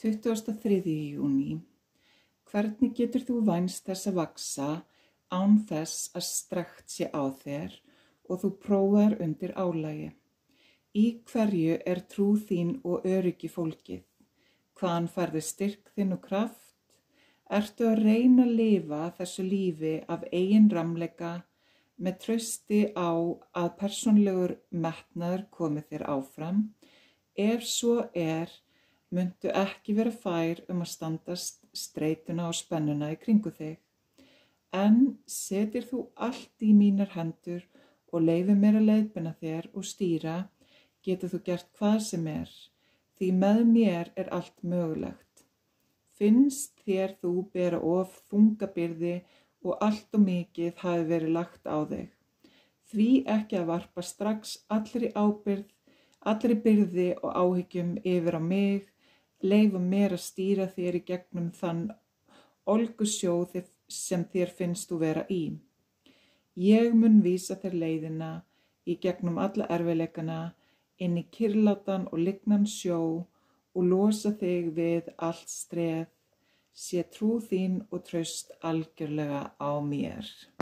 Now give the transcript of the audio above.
23. júní. Hvernig getur þú vænst þess að vaxa án þess að strekt sé á þér og þú prófar undir álagi? Í hverju er trú þín og öryggi fólgið? Hvaðan færðu styrk þinn og kraft? Ertu að reyna að lifa þessu lífi af eigin rammleika með trausti á að persónlegur metnaður komi þér áfram? Ef svo muntu ekki vera fær að standast streituna og spennuna í kringu þig. En setir þú allt í mínar hendur og leyfir mér að leiðbeina þér og stýra, getur þú gert hvað sem því með mér allt mögulegt. Finnst þér þú bera of þunga byrði og allt og mikið hafi verið lagt á þig? Því ekki að varpa strax allri ábyrgð, allri byrði og áhyggjum yfir á mig, leyfa mér að stýra þér í gegnum þann ólgusjó sem þér finnst þú vera í. Ég mun vísa þér leiðina í gegnum alla erfiðleikana, inn í kyrrlátan og lygnan sjó og losa þig við allt streð. Sé trú þín og traust algjörlega á mér.